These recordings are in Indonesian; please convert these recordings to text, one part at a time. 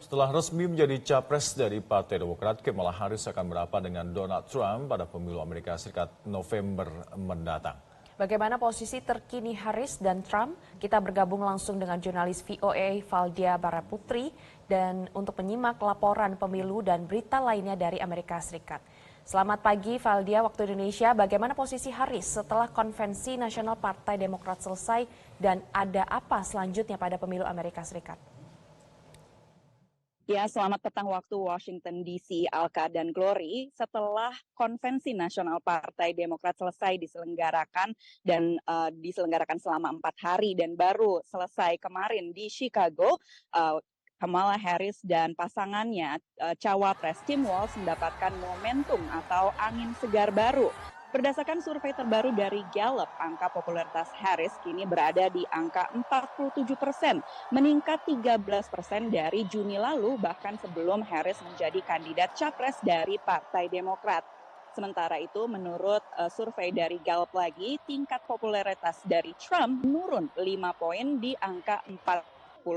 Setelah resmi menjadi capres dari Partai Demokrat, Kamala Harris akan merapat dengan Donald Trump pada pemilu Amerika Serikat November mendatang. Bagaimana posisi terkini Harris dan Trump? Kita bergabung langsung dengan jurnalis VOA Valdia Baraputri dan untuk menyimak laporan pemilu dan berita lainnya dari Amerika Serikat. Selamat pagi Valdia, waktu Indonesia. Bagaimana posisi Harris setelah konvensi nasional Partai Demokrat selesai dan ada apa selanjutnya pada pemilu Amerika Serikat? Ya, selamat petang waktu Washington DC, Alka dan Glory. Setelah konvensi nasional Partai Demokrat selesai diselenggarakan dan diselenggarakan selama 4 hari dan baru selesai kemarin di Chicago, Kamala Harris dan pasangannya cawapres Tim Walz mendapatkan momentum atau angin segar baru. Berdasarkan survei terbaru dari Gallup, angka popularitas Harris kini berada di angka 47%, meningkat 13% dari Juni lalu, bahkan sebelum Harris menjadi kandidat capres dari Partai Demokrat. Sementara itu, menurut survei dari Gallup lagi, tingkat popularitas dari Trump menurun 5 poin di angka 41%.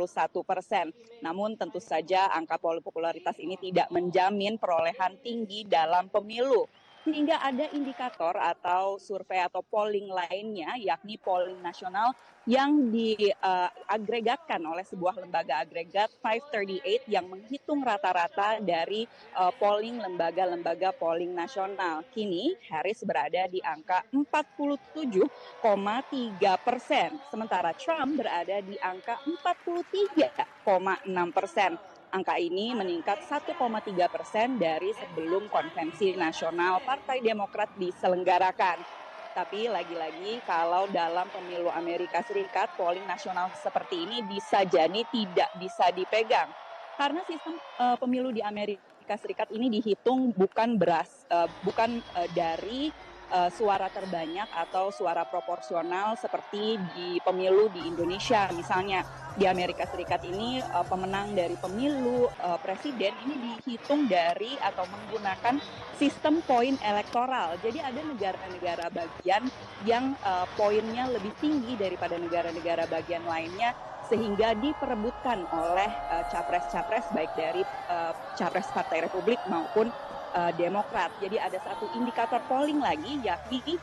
Namun tentu saja angka popularitas ini tidak menjamin perolehan tinggi dalam pemilu. Sehingga ada indikator atau survei atau polling lainnya, yakni polling nasional yang diagregatkan oleh sebuah lembaga agregat 538 yang menghitung rata-rata dari polling lembaga-lembaga polling nasional. Kini Harris berada di angka 47,3%, sementara Trump berada di angka 43,6%. Angka ini meningkat 1,3% dari sebelum konvensi nasional Partai Demokrat diselenggarakan. Tapi lagi-lagi kalau dalam pemilu Amerika Serikat, polling nasional seperti ini bisa jadi tidak bisa dipegang. Karena sistem pemilu di Amerika Serikat ini dihitung bukan dari suara terbanyak atau suara proporsional seperti di pemilu di Indonesia. Misalnya di Amerika Serikat ini pemenang dari pemilu presiden ini dihitung dari atau menggunakan sistem poin elektoral. Jadi ada negara-negara bagian yang poinnya lebih tinggi daripada negara-negara bagian lainnya, sehingga diperebutkan oleh capres-capres baik dari capres Partai Republik maupun Demokrat. Jadi ada satu indikator polling lagi, yakni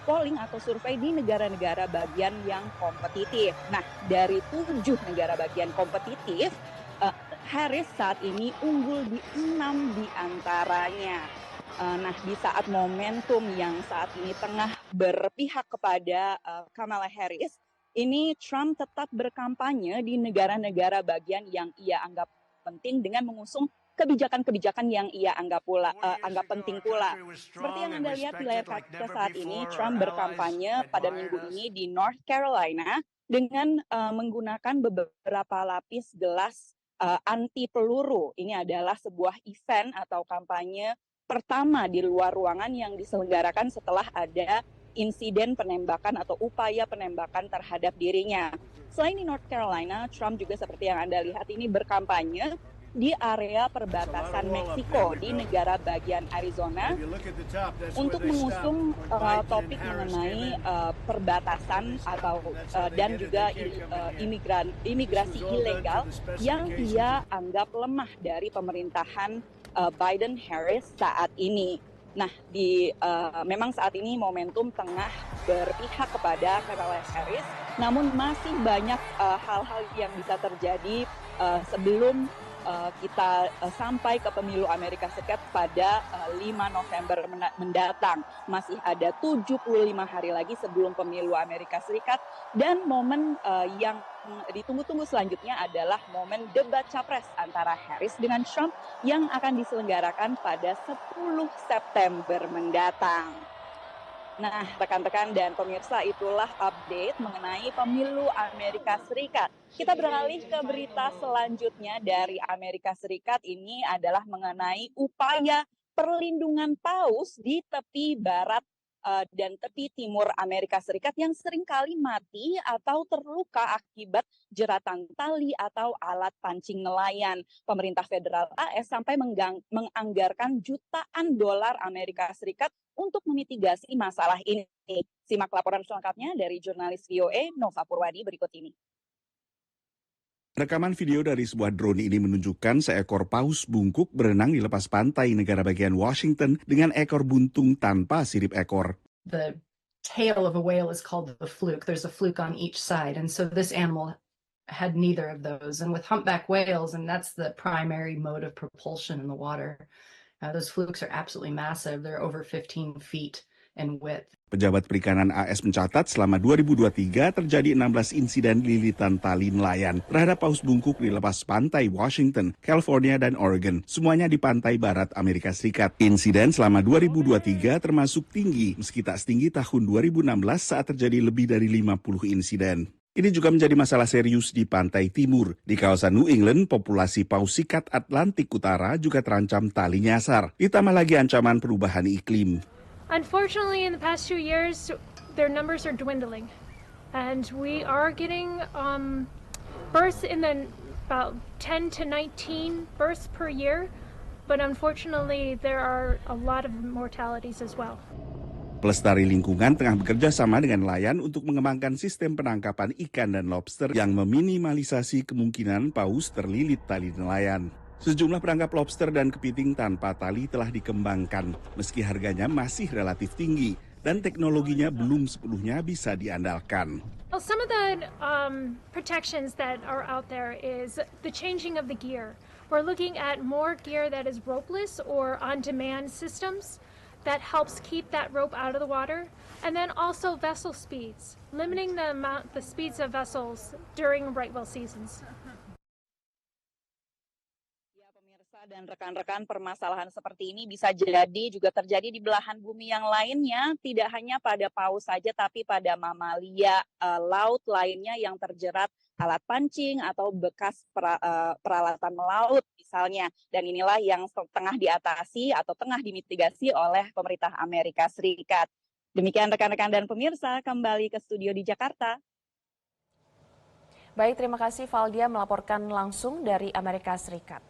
polling atau survei di negara-negara bagian yang kompetitif. Nah, dari 7 negara bagian kompetitif, Harris saat ini unggul di 6 di antaranya. Nah, di saat momentum yang saat ini tengah berpihak kepada Kamala Harris, ini Trump tetap berkampanye di negara-negara bagian yang ia anggap penting dengan mengusung kebijakan-kebijakan yang ia anggap penting pula. Seperti yang Anda lihat di layar kaca saat ini, Trump berkampanye pada minggu ini di North Carolina dengan menggunakan beberapa lapis gelas anti peluru. Ini adalah sebuah event atau kampanye pertama di luar ruangan yang diselenggarakan setelah ada insiden penembakan atau upaya penembakan terhadap dirinya. Selain di North Carolina, Trump juga seperti yang Anda lihat ini berkampanye di area perbatasan Meksiko di negara bagian Arizona untuk mengusung topik mengenai perbatasan atau dan juga imigrasi ilegal yang ia anggap lemah dari pemerintahan Biden-Harris saat ini. Nah, memang saat ini momentum tengah berpihak kepada Kamala Harris, namun masih banyak hal-hal yang bisa terjadi sebelum kita sampai ke pemilu Amerika Serikat pada 5 November mendatang. Masih ada 75 hari lagi sebelum pemilu Amerika Serikat, dan momen yang ditunggu-tunggu selanjutnya adalah momen debat capres antara Harris dengan Trump yang akan diselenggarakan pada 10 September mendatang. Nah, rekan-rekan dan pemirsa, itulah update mengenai pemilu Amerika Serikat. Kita beralih ke berita selanjutnya dari Amerika Serikat. Ini adalah mengenai upaya perlindungan paus di tepi barat dan tepi timur Amerika Serikat yang seringkali mati atau terluka akibat jeratan tali atau alat pancing nelayan. Pemerintah federal AS sampai menganggarkan jutaan dolar Amerika Serikat untuk memitigasi masalah ini. Simak laporan selengkapnya dari jurnalis VOA Nova Purwadi berikut ini. Rekaman video dari sebuah drone ini menunjukkan seekor paus bungkuk berenang di lepas pantai negara bagian Washington dengan ekor buntung tanpa sirip ekor. The tail of a whale is called the fluke. There's a fluke on each side. And so this animal had neither of those. And with humpback whales, and that's the primary mode of propulsion in the water, those flukes are absolutely massive. They're over 15 feet in width. Pejabat Perikanan AS mencatat selama 2023 terjadi 16 insiden lilitan tali nelayan terhadap paus bungkuk di lepas pantai Washington, California, dan Oregon, semuanya di pantai barat Amerika Serikat. Insiden selama 2023 termasuk tinggi, meski tak setinggi tahun 2016 saat terjadi lebih dari 50 insiden. Ini juga menjadi masalah serius di pantai timur. Di kawasan New England, populasi paus sikat Atlantik Utara juga terancam tali nyasar. Ditambah lagi ancaman perubahan iklim. Unfortunately, in the past 2 years, their numbers are dwindling, and we are getting births in the about 10 to 19 births per year, but unfortunately, there are a lot of mortalities as well. Pelestari lingkungan tengah bekerja sama dengan nelayan untuk mengembangkan sistem penangkapan ikan dan lobster yang meminimalisasi kemungkinan paus terlilit tali nelayan. Sejumlah perangkap lobster dan kepiting tanpa tali telah dikembangkan, meski harganya masih relatif tinggi dan teknologinya belum sepenuhnya bisa diandalkan. Well, some of the protections that are out there is the changing of the gear. We're looking at more gear that is ropeless or on-demand systems that helps keep that rope out of the water, and then also vessel speeds, limiting the speeds of vessels during right whale seasons. Dan rekan-rekan, permasalahan seperti ini bisa jadi juga terjadi di belahan bumi yang lainnya, tidak hanya pada paus saja tapi pada mamalia laut lainnya yang terjerat alat pancing atau bekas peralatan melaut misalnya. Dan inilah yang tengah diatasi atau tengah dimitigasi oleh pemerintah Amerika Serikat. Demikian rekan-rekan dan pemirsa, kembali ke studio di Jakarta. Baik, terima kasih Valdia melaporkan langsung dari Amerika Serikat.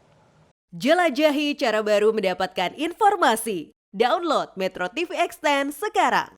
Jelajahi cara baru mendapatkan informasi. Download Metro TV Extend sekarang.